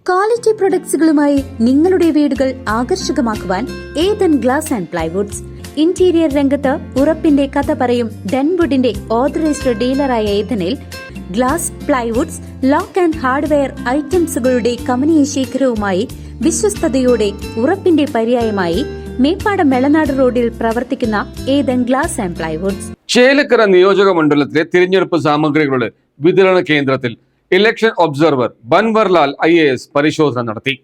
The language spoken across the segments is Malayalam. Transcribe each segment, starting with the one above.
ക്വാളിറ്റി പ്രൊഡക്ട്സുകളുമായി നിങ്ങളുടെ വീടുകൾ ആകർഷകമാക്കുവാൻ Ethan glass and plywoods. Interior രംഗത്ത് ഉറപ്പിന്റെ കഥ പറയും ഡെൻവുഡിന്റെ ഓതറൈസ്ഡ് ഡീലറായ ഏതനിൽ glass, plywoods, lock and hardware ഐറ്റംസുകളുടെ കമനീയ ശേഖരവുമായി വിശ്വസ്തയോടെ ഉറപ്പിന്റെ പര്യായമായി മേപ്പാടം മെളനാട് റോഡിൽ പ്രവർത്തിക്കുന്ന Ethan glass and plywoods. Chelakkara നിയോജക മണ്ഡലത്തിലെ തിരഞ്ഞെടുപ്പ് സാമഗ്രികളുടെ വിതരണ കേന്ദ്രത്തിൽ ഇലക്ഷൻ ഒബ്സർവർ ബൻവർലാൽ IAS പരിശോധന നടത്തി.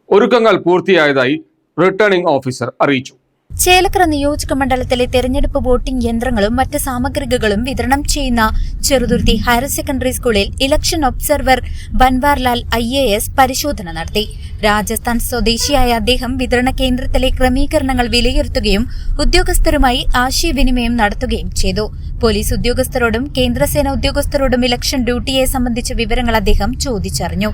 ഒരുക്കങ്ങൾ പൂർത്തിയായതായി റിട്ടേണിംഗ് ഓഫീസർ അറിയിച്ചു. ചേലക്കര നിയോജക മണ്ഡലത്തിലെ തെരഞ്ഞെടുപ്പ് വോട്ടിംഗ് യന്ത്രങ്ങളും മറ്റ് സാമഗ്രികളും വിതരണം ചെയ്യുന്ന ചെറുതുരുത്തി ഹയർ സെക്കൻഡറി സ്കൂളിൽ ഇലക്ഷൻ ഒബ്സർവർ ബൻവാർലാൽ IAS പരിശോധന നടത്തി. രാജസ്ഥാൻ സ്വദേശിയായ അദ്ദേഹം വിതരണ കേന്ദ്രത്തിലെ ക്രമീകരണങ്ങൾ വിലയിരുത്തുകയും ഉദ്യോഗസ്ഥരുമായി ആശയവിനിമയം നടത്തുകയും ചെയ്തു. പോലീസ് ഉദ്യോഗസ്ഥരോടും കേന്ദ്രസേന ഉദ്യോഗസ്ഥരോടും ഇലക്ഷൻ ഡ്യൂട്ടിയെ സംബന്ധിച്ച വിവരങ്ങൾ അദ്ദേഹം ചോദിച്ചറിഞ്ഞു.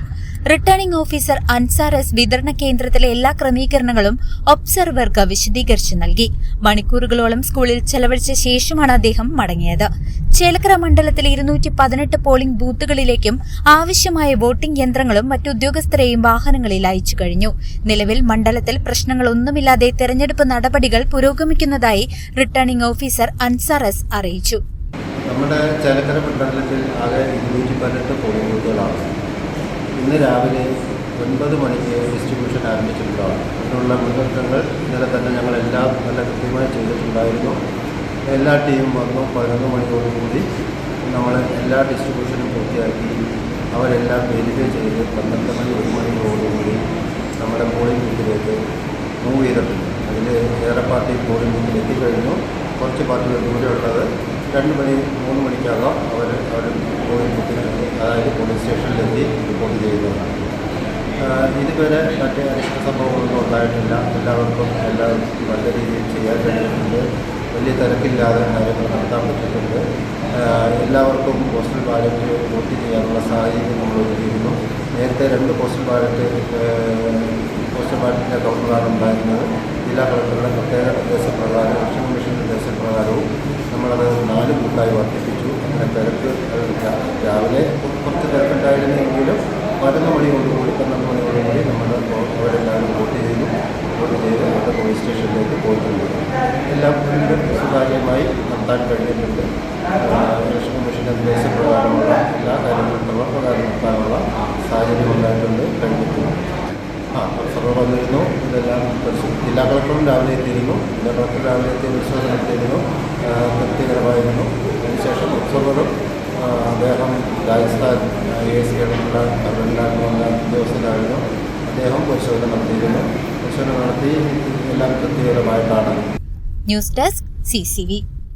റിട്ടേണിംഗ് ഓഫീസർ അൻസാർ S വിതരണ കേന്ദ്രത്തിലെ എല്ലാ ക്രമീകരണങ്ങളും ഒബ്സർവർക്ക് വിശദീകരിച്ചു നൽകി. മണിക്കൂറുകളോളം സ്കൂളിൽ ചെലവഴിച്ച ശേഷമാണ് അദ്ദേഹം മടങ്ങിയത്. ചേലക്കര മണ്ഡലത്തിലെ 218 പോളിംഗ് ബൂത്തുകളിലേക്കും ആവശ്യമായ വോട്ടിംഗ് യന്ത്രങ്ങളും മറ്റു ഉദ്യോഗസ്ഥരെയും വാഹനങ്ങളിൽ അയച്ചു കഴിഞ്ഞു. നിലവിൽ മണ്ഡലത്തിൽ പ്രശ്നങ്ങളൊന്നുമില്ലാതെ തെരഞ്ഞെടുപ്പ് നടപടികൾ പുരോഗമിക്കുന്നതായി റിട്ടേണിംഗ് ഓഫീസർ അൻസാർ S അറിയിച്ചു. നമ്മുടെ ചേലക്കര മണ്ഡലത്തിൽ ആകെ 218 പോളിംഗ് ബൂത്തുകളാണ്. ഇന്ന് രാവിലെ 9 മണിക്ക് ഡിസ്ട്രിബ്യൂഷൻ ആരംഭിച്ചിട്ടുള്ളതാണ്. അതിനുള്ള മുന്നൊരുക്കങ്ങൾ ഇന്നലെ തന്നെ ഞങ്ങളെല്ലാം നല്ല കൃത്യമായി ചെയ്തിട്ടുണ്ടായിരുന്നു. എല്ലാ ടീമും വന്നു. 11 മണിയോടുകൂടി നമ്മൾ എല്ലാ ഡിസ്ട്രിബ്യൂഷനും പൂർത്തിയാക്കി അവരെല്ലാം വെരിഫൈ ചെയ്ത് 12 മണി 1 മണിയോടുകൂടി നമ്മുടെ പോളിംഗ് ബൂത്തിലേക്ക് മൂവ് ചെയ്തിട്ടുണ്ട്. അതിൽ ഏറെ പാർട്ടി പോളിംഗ് ബൂത്തിൽ എത്തിക്കഴിഞ്ഞു. കുറച്ച് പാർട്ടികൾ ദൂരെയുള്ളത് 2 മണി 3 മണിക്കകം അവർ പോളിംഗ് ബൂത്തിന്, അതായത് പോളിംഗ് സ്റ്റേഷനിലെത്തി റിപ്പോർട്ട് ചെയ്യുന്നതാണ്. ഇതുവരെ മറ്റ് അനിഷ്ട സംഭവങ്ങളൊന്നും ഉണ്ടായിട്ടില്ല. എല്ലാവർക്കും എല്ലാം നല്ല രീതിയിൽ ചെയ്യാൻ കഴിഞ്ഞിട്ടുണ്ട്. വലിയ തിരക്കില്ലാതെ കാര്യങ്ങൾ നടത്താൻ പറ്റിയിട്ടുണ്ട്. എല്ലാവർക്കും പോസ്റ്റൽ ബാലറ്റ് വോട്ട് ചെയ്യാനുള്ള സാഹചര്യം നമ്മൾ ഒരുക്കിയിരുന്നു. നേരത്തെ 2 പോസ്റ്റൽ ബാലറ്റിൻ്റെ കൗണ്ടറാണ് ഉണ്ടായിരുന്നത്. ജില്ലാ കളക്ടറുടെ പ്രത്യേക നിർദ്ദേശപ്രകാരം, ഇലക്ഷൻ കമ്മീഷൻ നിർദ്ദേശപ്രകാരവും നമ്മളത് 4 ബൂത്തായി വർദ്ധിപ്പിച്ചു. അങ്ങനെ തിരക്ക് രാവിലെ കുറച്ച് തിരക്കുണ്ടായിരുന്നെങ്കിലും 11 മണിയോടുകൂടി 12 മണിയോടുകൂടി നമ്മൾ അവരെല്ലാവരും വോട്ട് ചെയ്ത് അവരുടെ പോലീസ് സ്റ്റേഷനിലേക്ക് പോയിട്ടുണ്ട്. എല്ലാം സുതാര്യമായി നടത്താൻ കഴിഞ്ഞിട്ടുണ്ട്. ഇലക്ഷൻ കമ്മീഷൻ നിർദ്ദേശപ്രകാരമുള്ള എല്ലാ കാര്യങ്ങളും പ്രവർത്തനം നടത്താനുള്ള സാഹചര്യം ഉണ്ടായിട്ടുണ്ട്, കഴിഞ്ഞിട്ടുണ്ട്. ഒബ്സർവർ വന്നിരുന്നു. ഇതെല്ലാം ജില്ലാ കളക്ടറും രാവിലെ എത്തിയിരുന്നു. ജില്ലാ കളക്ടർ രാവിലെ എത്തിയ പരിശോധന നടത്തിയിരുന്നു. തൃപ്തികരമായിരുന്നു. അതിനുശേഷം ഒബ്സർവറും അദ്ദേഹം രാജസ്ഥാൻ IAS കേരളത്തിലുള്ള തമിഴ്നാട്ടിലുള്ള ഉദ്യോഗസ്ഥനായിരുന്നു. അദ്ദേഹം പരിശോധന നടത്തിയിരുന്നു. പരിശോധന നടത്തി എല്ലാം തൃപ്തികരമായിട്ടാണ്. News desk CCV.